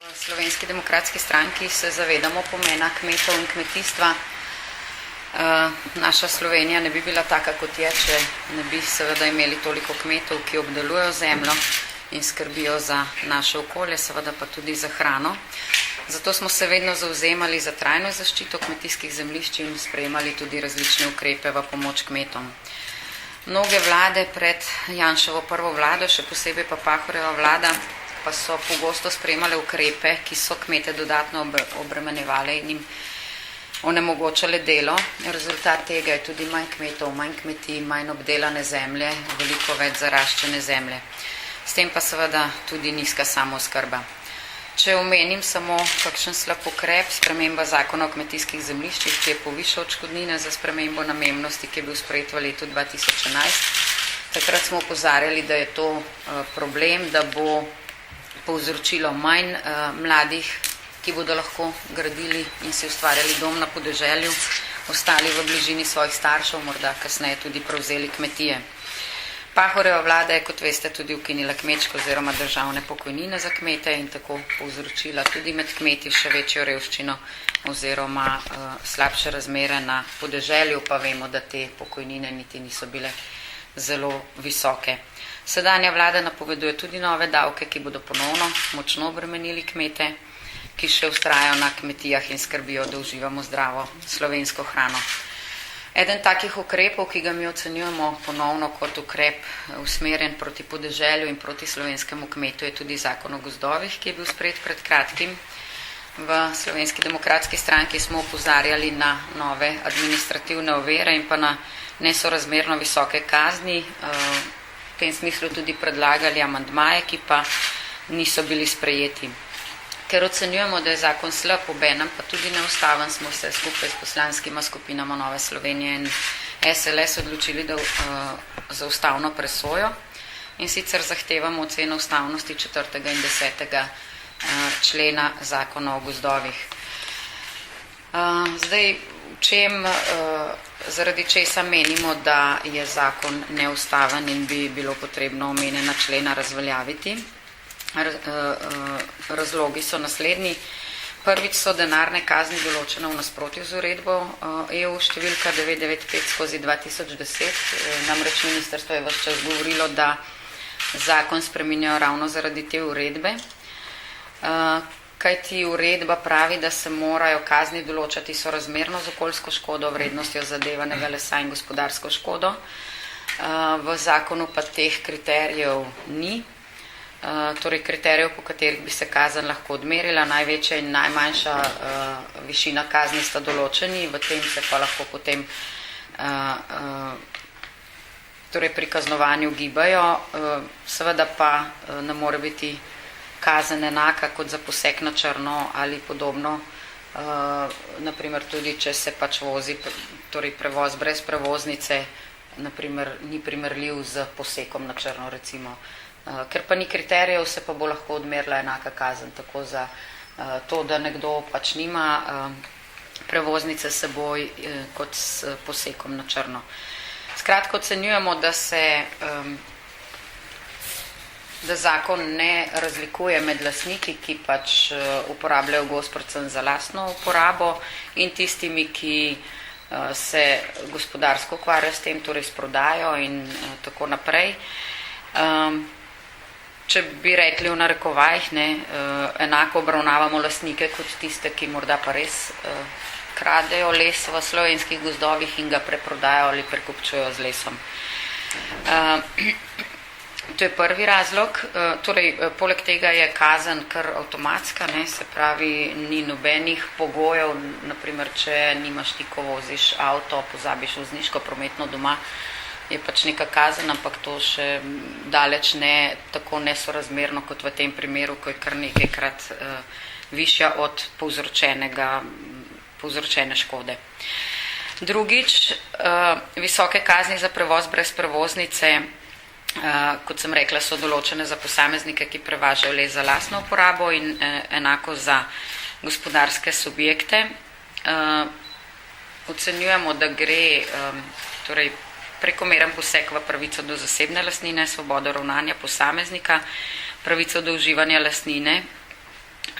V Slovenski demokratski stranki se zavedamo pomena kmetov in kmetijstva. Naša Slovenija ne bi bila taka, kot je, če ne bi seveda imeli toliko kmetov, ki obdelujejo zemljo in skrbijo za naše okolje, seveda pa tudi za hrano. Zato smo se vedno zauzemali za trajno zaščito kmetijskih zemljišč in sprejemali tudi različne ukrepe v pomoč kmetom. Mnoge vlade pred Janševo prvo vlado, še posebej pa Pahorjeva vlada, pa so pogosto sprejemale ukrepe, ki so kmete dodatno obremenjevale in jim onemogočale delo. Rezultat tega je tudi manj kmetov, manj kmetij, manj obdelane zemlje, veliko več zaraščene zemlje. S tem pa seveda tudi nizka samooskrba. Če omenim samo kakšen slab ukrep, sprememba zakona o kmetijskih zemljiščih, ki je povišal odškodnine za spremembo namembnosti, ki je bil sprejet v letu 2011. Takrat smo opozarjali, da je to problem, da bo povzročilo manj mladih, ki bodo lahko gradili in si ustvarjali dom na podeželju, ostali v bližini svojih staršev, morda kasneje tudi prevzeli kmetije. Pahorjeva vlada je, kot veste, tudi ukinila kmečke oziroma državne pokojnine za kmete in tako povzročila tudi med kmeti še večjo revščino oziroma slabše razmere na podeželju, pa vemo, da te pokojnine niti niso bile zelo visoke. Sedanja vlada napoveduje tudi nove davke, ki bodo ponovno močno obremenili kmete, ki še vztrajajo na kmetijah in skrbijo, da uživamo zdravo slovensko hrano. Eden takih ukrepov, ki ga mi ocenjujemo ponovno kot ukrep usmerjen proti podeželju in proti slovenskemu kmetu, je tudi zakon o gozdovih, ki je bil sprejet pred kratkim. V Slovenski demokratski stranki smo opozarjali na nove administrativne ovire in pa na nesorazmerno visoke kazni. V tem smislu tudi predlagali amandmaje, ki pa niso bili sprejeti. Ker ocenjujemo, da je zakon slab, obenem pa tudi neustaven, smo se skupaj s poslanskima skupinama Nove Slovenije in SLS odločili za ustavno presojo in sicer zahtevamo oceno ustavnosti 4. in 10. člena zakona o gozdovih. Zdaj, zaradi česa menimo, da je zakon neustaven in bi bilo potrebno omenjena člena razveljaviti. Razlogi so naslednji. Prvič so denarne kazni določene v nasprotju z uredbo EU številka 995/2010. Namreč ministrstvo je ves čas govorilo, da zakon spreminjajo ravno zaradi te uredbe. Kajti uredba pravi, da se morajo kazni določati sorazmerno z okoljsko škodo, vrednostjo zadevanega lesa in gospodarsko škodo. V zakonu pa teh kriterijev ni. Torej kriterijev, po katerih bi se kazen lahko odmerila, največja in najmanjša višina kazni sta določeni, v tem se pa lahko potem torej pri kaznovanju gibajo, seveda pa ne more biti kazen enaka kot za poseg na črno ali podobno, naprimer tudi, če se pač vozi, torej prevoz brez prevoznice, naprimer ni primerljiv z posegom na črno, recimo. Ker pa ni kriterijev, se pa bo lahko odmerila enaka kazen, tako za to, da nekdo pač nima prevoznice s seboj kot s posegom na črno. Skratka, ocenjujemo, da zakon ne razlikuje med lastniki, ki pač uporabljajo gozd predvsem za lastno uporabo in tistimi, ki se gospodarsko ukvarjajo s tem, torej s prodajo in tako naprej. Če bi rekli v narekovajih, enako obravnavamo lastnike kot tiste, ki morda pa res kradejo les v slovenskih gozdovih in ga preprodajo ali prekupčujejo z lesom. To je prvi razlog. Torej, poleg tega je kazen kar avtomatska, se pravi, ni nobenih pogojev, naprimer, če nimaš ti, ko voziš avto, pozabiš vozniško prometno doma, je pač neka kazen, ampak to še daleč ne tako nesorazmerno kot v tem primeru, ko je kar nekajkrat višja od povzročene škode. Drugič, visoke kazni za prevoz brez prevoznice, kot sem rekla, so določene za posameznike, ki prevažajo les za lastno uporabo in enako za gospodarske subjekte. Ocenjujemo, da gre torej prekomeren poseg v pravico do zasebne lastnine, svobodo ravnanja posameznika, pravico do uživanja lastnine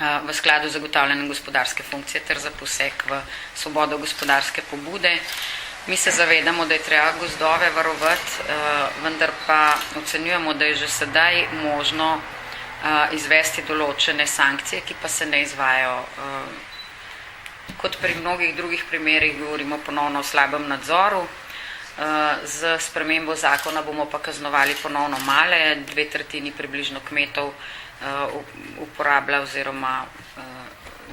v skladu z zagotavljanjem gospodarske funkcije ter za poseg v svobodo gospodarske pobude. Mi se zavedamo, da je treba gozdove varovati, vendar pa ocenjujemo, da je že sedaj možno izvesti določene sankcije, ki pa se ne izvajajo. Kot pri mnogih drugih primerih govorimo ponovno o slabem nadzoru. Z spremembo zakona bomo pa kaznovali ponovno male, 2/3 približno kmetov uporablja oziroma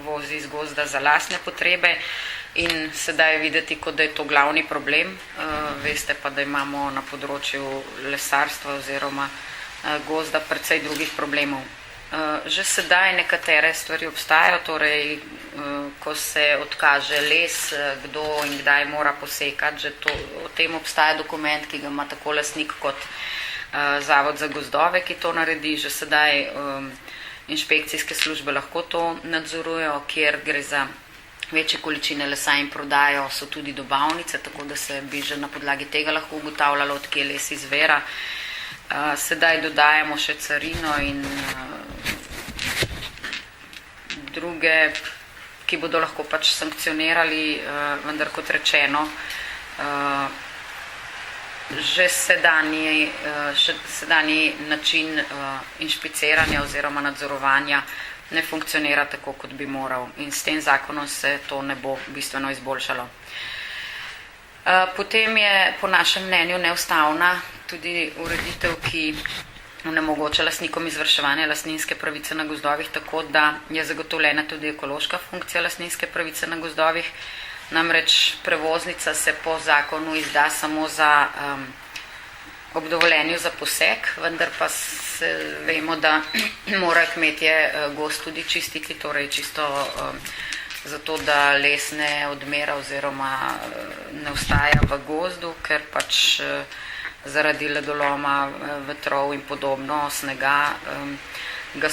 vozi iz gozda za lastne potrebe in sedaj je videti, kot da je to glavni problem. Veste pa, da imamo na področju lesarstva oziroma gozda precej drugih problemov. Že sedaj nekatere stvari obstajajo, torej ko se odkaže les, kdo in kdaj mora posekati, že o tem obstaja dokument, ki ga ima tako lastnik kot Zavod za gozdove, ki to naredi. Že sedaj inšpekcijske službe lahko to nadzorujejo, kjer gre za večje količine lesa in prodajo, so tudi dobavnice, tako da se bi že na podlagi tega lahko ugotavljalo, od kje les izvira. Sedaj dodajamo še carino in druge, ki bodo lahko pač sankcionirali, vendar kot rečeno, že sedanji način inšpiciranja oziroma nadzorovanja ne funkcionira tako, kot bi moral in s tem zakonom se to ne bo bistveno izboljšalo. Potem je po našem mnenju neustavna tudi ureditev, ki onemogoča lastnikom izvrševanje lastninske pravice na gozdovih, tako da je zagotovljena tudi ekološka funkcija lastninske pravice na gozdovih. Namreč prevoznica se po zakonu izda samo za ob dovoljenju za poseg, vendar pa vemo, da mora kmetje gozd tudi čistiti, torej čisto zato, da les ne odmera oziroma ne ostaja v gozdu, ker pač zaradi ledoloma, vetrov in podobno, snega, ga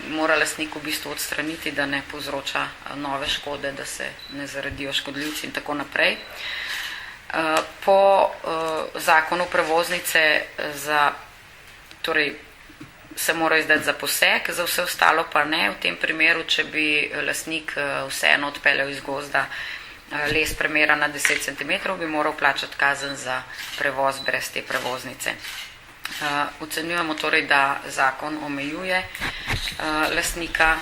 mora lastnik v bistvu odstraniti, da ne povzroča nove škode, da se ne zaradijo škodljivci in tako naprej. Po zakonu prevoznice torej se mora izdati za poseg, za vse ostalo pa ne. V tem primeru, če bi lastnik vseeno odpeljal iz gozda les premera na 10 cm, bi moral plačati kazen za prevoz brez te prevoznice. Ocenjujemo torej, da zakon omejuje lastnika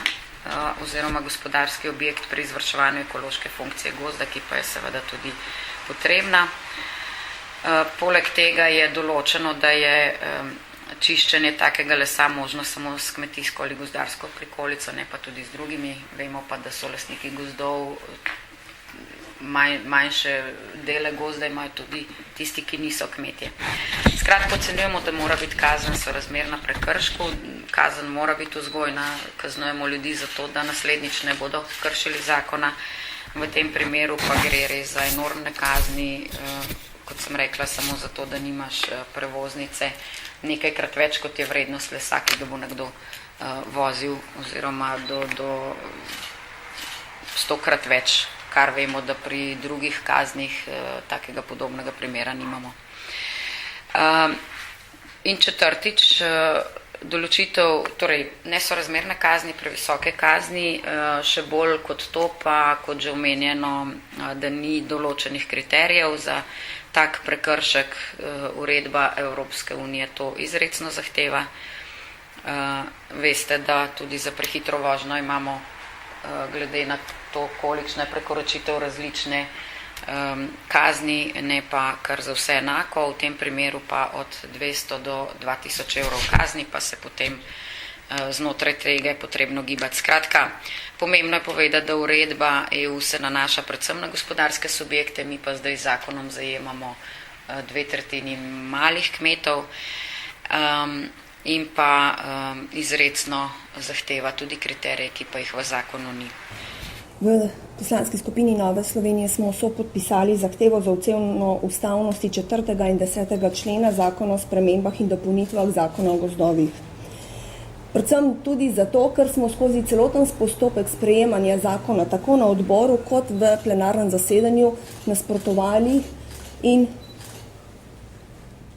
oziroma gospodarski objekt pri izvrševanju ekološke funkcije gozda, ki pa je seveda tudi potrebna. Poleg tega je določeno, da je čiščenje takega lesa možno samo s kmetijsko ali gozdarsko prikolico, ne pa tudi z drugimi. Vemo pa, da so lastniki gozdov manjše dele gozda imajo tudi tisti, ki niso kmetje. Skratka, ocenjujemo, da mora biti kazen sorazmerna prekršku, kazen mora biti vzgojna, kaznujemo ljudi za to, da naslednjič ne bodo kršili zakona. V tem primeru pa gre res za enormne kazni, kot sem rekla, samo zato, da nimaš prevoznice nekajkrat več, kot je vrednost lesa, ki ga bo nekdo vozil, oziroma do 100-krat več, kar vemo, da pri drugih kaznih takega podobnega primera nimamo. In četrtič, določitev, torej nesorazmerne kazni, previsoke kazni, še bolj kot to pa, kot že omenjeno, da ni določenih kriterijev za tak prekršek, uredba Evropske unije to izrecno zahteva. Veste, da tudi za prehitro vožnjo imamo glede na to, kolikšna je prekoračitev različne kazni, ne pa kar za vse enako, v tem primeru pa od 200 do 2000 evrov kazni, pa se potem znotraj tega je potrebno gibati. Skratka, pomembno je povedati, da uredba EU se nanaša predvsem na gospodarske subjekte, mi pa zdaj zakonom zajemamo 2/3 malih kmetov in pa izrecno zahteva tudi kriterije, ki pa jih v zakonu ni. V poslanski skupini Nove Slovenije smo sopodpisali zahtevo za oceno ustavnosti 4. in 10. člena zakona o spremembah in dopolnitvah zakona o gozdovih. Predvsem tudi zato, ker smo skozi celoten postopek sprejemanja zakona tako na odboru kot v plenarnem zasedanju nasprotovali in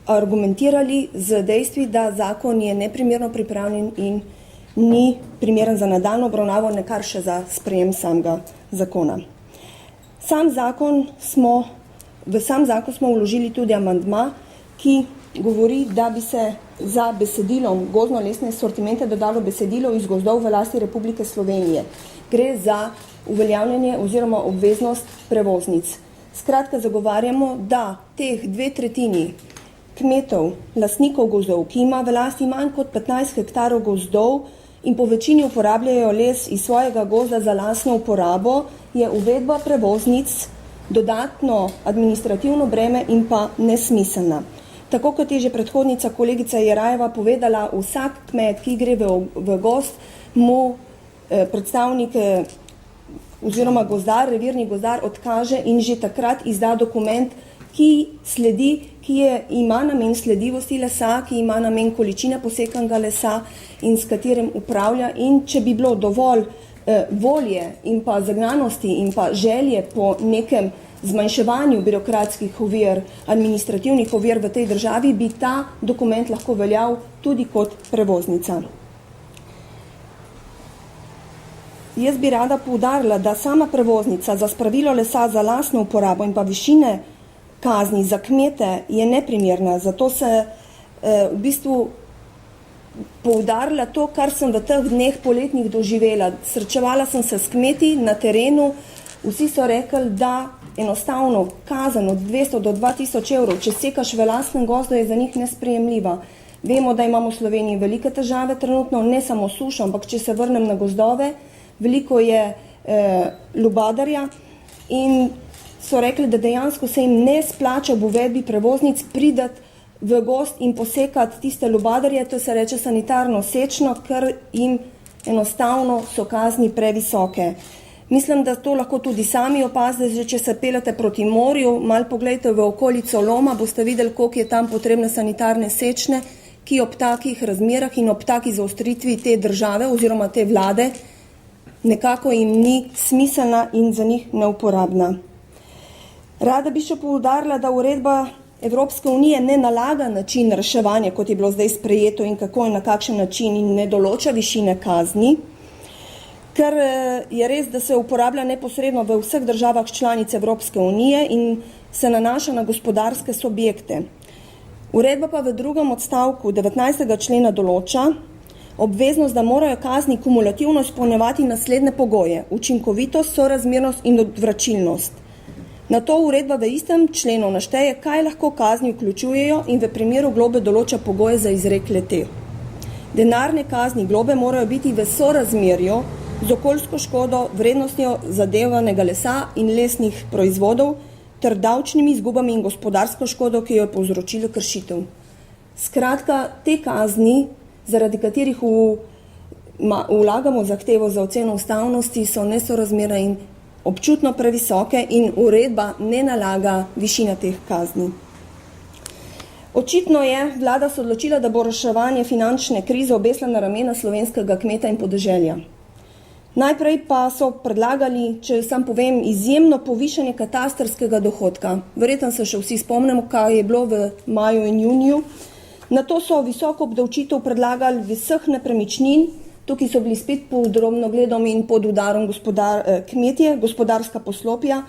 argumentirali z dejstvi, da zakon je neprimerno pripravljen in ni primeren za nadaljnjo obravnavo, ne kar še za sprejem samega zakona. V sam zakon smo vložili tudi amandma, ki govori, da bi se za besedilom gozdno-lesne sortimente dodalo besedilo iz gozdov v lasti Republike Slovenije. Gre za uveljavljanje oziroma obveznost prevoznic. Skratka, zagovarjamo, da teh 2/3 kmetov, lastnikov gozdov, ki ima v lasti manj kot 15 hektarov gozdov in po večini uporabljajo les iz svojega gozda za lastno uporabo, je uvedba prevoznic dodatno administrativno breme in pa nesmiselna. Tako kot je že predhodnica kolegica Jerajeva povedala, vsak kmet, ki gre v gozd, mu predstavnik oziroma gozdar, revirni gozdar odkaže in že takrat izda dokument, ki ima namen sledljivosti lesa, ki ima namen količine posekanega lesa in s katerim upravlja. In če bi bilo dovolj volje in pa zagnanosti in pa želje po nekem zmanjševanju birokratskih ovir, administrativnih ovir v tej državi, bi ta dokument lahko veljal tudi kot prevoznica. Jaz bi rada poudarila, da sama prevoznica za spravilo lesa za lastno uporabo in pa višine kazni za kmete je neprimerna, zato se v bistvu poudarila to, kar sem v teh dneh poletnih doživela. Srečevala sem se s kmeti na terenu, vsi so rekli, da enostavno kazen od 200 do 2000 evrov, če sekaš v lastnem gozdu, je za njih nesprejemljiva. Vemo, da imamo v Sloveniji velike težave trenutno, ne samo sušo, ampak če se vrnem na gozdove, veliko je lubadarja in so rekli, da dejansko se jim ne splača v uvedbi prevoznic pridati v gozd in posekati tiste lubadarje, to se reče sanitarno sečno, ker jim enostavno so kazni previsoke. Mislim, da to lahko tudi sami opazite, že če se peljete proti morju, malo pogledajte v okolico Loma, boste videli, koliko je tam potrebne sanitarne sečne, ki ob takih razmerah in ob taki zaostritvi te države oziroma te vlade nekako jim ni smiselna in za njih neuporabna. Rada bi še poudarila, da uredba Evropske unije ne nalaga način reševanja, kot je bilo zdaj sprejeto in kako in na kakšen način, in ne določa višine kazni, ker je res, da se uporablja neposredno v vseh državah članic Evropske unije in se nanaša na gospodarske subjekte. Uredba pa v drugem odstavku 19. člena določa obveznost, da morajo kazni kumulativno izpolnjevati naslednje pogoje: učinkovitost, sorazmernost in odvračilnost. Na to uredba v istem členu našteje, kaj lahko kazni vključujejo in v primeru globe določa pogoje za izrek le-te. Denarne kazni globe morajo biti v sorazmerju z okoljsko škodo, vrednostjo zadevanega lesa in lesnih proizvodov ter davčnimi izgubami in gospodarsko škodo, ki jo je povzročilo kršitev. Skratka, te kazni, zaradi katerih vlagamo zahtevo za oceno ustavnosti, so nesorazmerne in občutno previsoke in uredba ne nalaga višine teh kazni. Očitno je, vlada se odločila, da bo reševanje finančne krize obesila na ramena slovenskega kmeta in podeželja. Najprej pa so predlagali, če sam povem, izjemno povišanje katastrskega dohodka. Verjetno se še vsi spomnimo, kaj je bilo v maju in juniju. Nato so visoko obdavčitev predlagali vseh nepremičnin. Tukaj so bili spet pod drobnogledom in pod udarom kmetje, gospodarska poslopja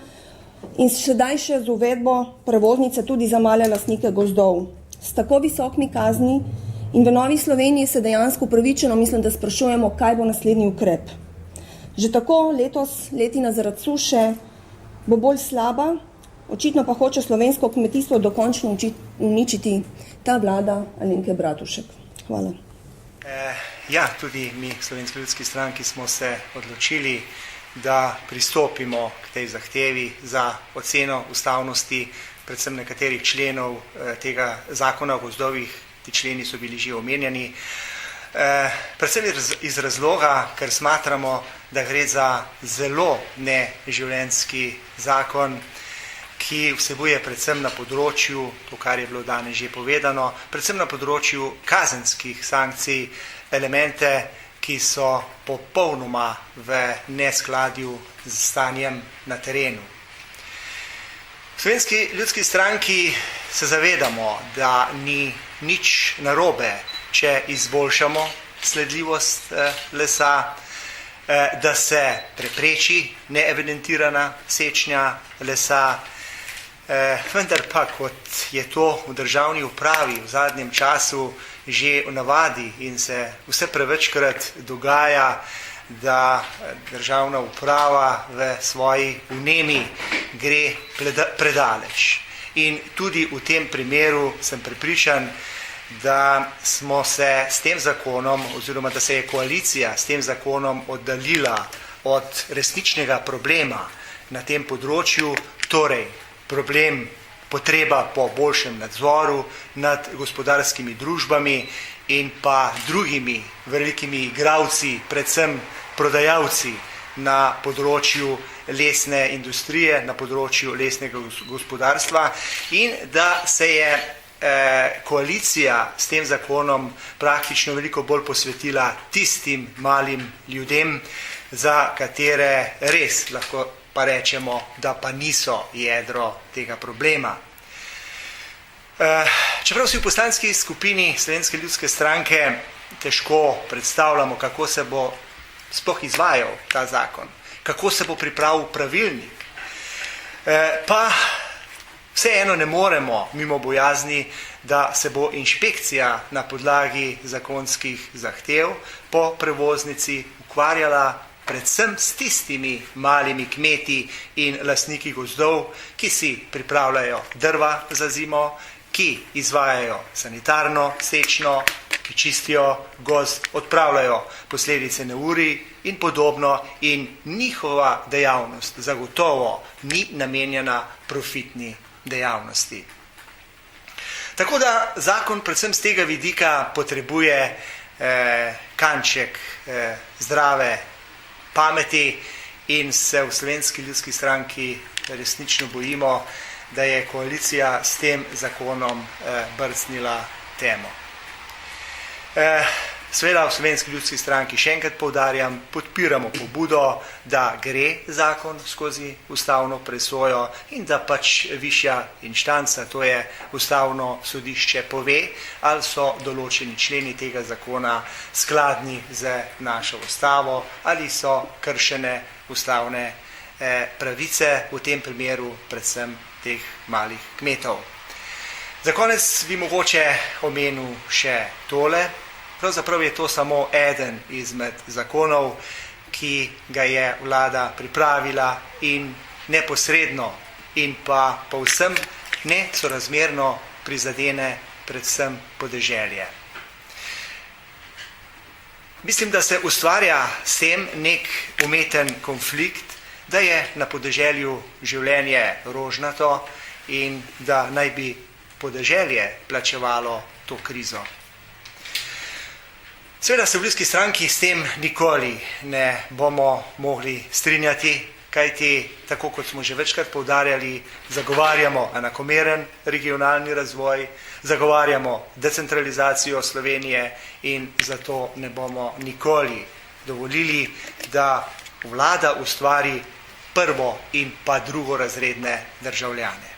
in sedaj še z uvedbo prevoznice tudi za male lastnike gozdov. S tako visokimi kazni in v Novi Sloveniji se dejansko upravičeno mislim, da sprašujemo, kaj bo naslednji ukrep. Že tako letos letina zaradi suše bo bolj slaba, očitno pa hoče slovensko kmetijstvo dokončno uničiti ta vlada Alenke Bratušek. Hvala. Ja, tudi mi v Slovenski ljudski stranki smo se odločili, da pristopimo k tej zahtevi za oceno ustavnosti, predvsem nekaterih členov tega zakona o gozdovih. Ti členi so bili že omenjeni. Predvsem iz razloga, ker smatramo, da gre za zelo neživljenjski zakon, ki vsebuje predvsem na področju, to kar je bilo danes že povedano, predvsem na področju kazenskih sankcij, elemente, ki so popolnoma v neskladju z stanjem na terenu. V Slovenski ljudski stranki se zavedamo, da ni nič narobe, če izboljšamo sledljivost lesa, da se prepreči neevidentirana sečnja lesa, vendar pa, kot je to v državni upravi v zadnjem času že v navadi in se vse prevečkrat dogaja, da državna uprava v svoji vnemi gre predaleč. In tudi v tem primeru sem prepričan, da smo se s tem zakonom, oziroma da se je koalicija s tem zakonom oddaljila od resničnega problema na tem področju, torej problem, potreba po boljšem nadzoru nad gospodarskimi družbami in pa drugimi velikimi igralci, predvsem prodajalci na področju lesne industrije, na področju lesnega gospodarstva, in da se je koalicija s tem zakonom praktično veliko bolj posvetila tistim malim ljudem, za katere res lahko pa rečemo, da pa niso jedro tega problema. Čeprav si v poslanski skupini Slovenske ljudske stranke težko predstavljamo, kako se bo sploh izvajal ta zakon, kako se bo pripravil pravilnik, pa vseeno ne moremo mimo bojazni, da se bo inšpekcija na podlagi zakonskih zahtev po prevoznici ukvarjala predvsem s tistimi malimi kmeti in lastniki gozdov, ki si pripravljajo drva za zimo, ki izvajajo sanitarno sečno, ki čistijo gozd, odpravljajo posledice neurij in podobno, in njihova dejavnost zagotovo ni namenjena profitni dejavnosti. Tako da zakon predvsem z tega vidika potrebuje kanček zdrave pameti in se v Slovenski ljudski stranki resnično bojimo, da je koalicija s tem zakonom brcnila temo. Seveda v Slovenski ljudski stranki še enkrat poudarjam, podpiramo pobudo, da gre zakon skozi ustavno presojo in da pač višja inštanca, to je ustavno sodišče, pove, ali so določeni členi tega zakona skladni z našo ustavo, ali so kršene ustavne pravice, v tem primeru predvsem teh malih kmetov. Za konec bi mogoče omenil še tole. Pravzaprav je to samo eden izmed zakonov, ki ga je vlada pripravila in neposredno in pa povsem nesorazmerno prizadene predvsem podeželje. Mislim, da se ustvarja s tem nek umeten konflikt, da je na podeželju življenje rožnato in da naj bi podeželje plačevalo to krizo. Seveda se v Ljudski stranki s tem nikoli ne bomo mogli strinjati, kajti, tako kot smo že večkrat poudarjali, zagovarjamo enakomeren regionalni razvoj, zagovarjamo decentralizacijo Slovenije in zato ne bomo nikoli dovolili, da vlada ustvari prvo in pa drugorazredne državljane.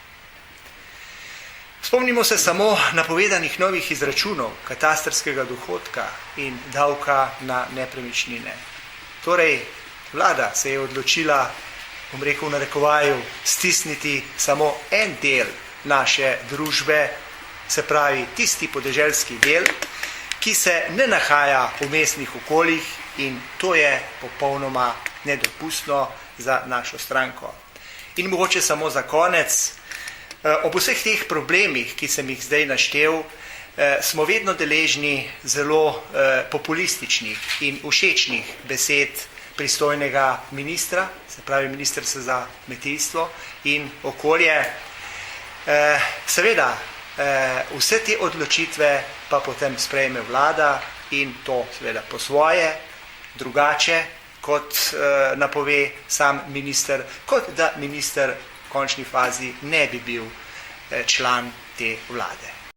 Spomnimo se samo napovedanih novih izračunov katastrskega dohodka in davka na nepremičnine. Torej, vlada se je odločila, bom rekel v narekovaju, stisniti samo en del naše družbe, se pravi tisti podeželski del, ki se ne nahaja v mestnih okoljih, in to je popolnoma nedopustno za našo stranko. In mogoče samo za konec, ob vseh teh problemih, ki sem jih zdaj naštel, smo vedno deležni zelo populističnih in všečnih besed pristojnega ministra, se pravi ministrstva za kmetijstvo in okolje. Seveda, vse te odločitve pa potem sprejme vlada in to seveda po svoje, drugače, kot napove sam minister, kot da minister v končni fazi ne bi bil član te vlade.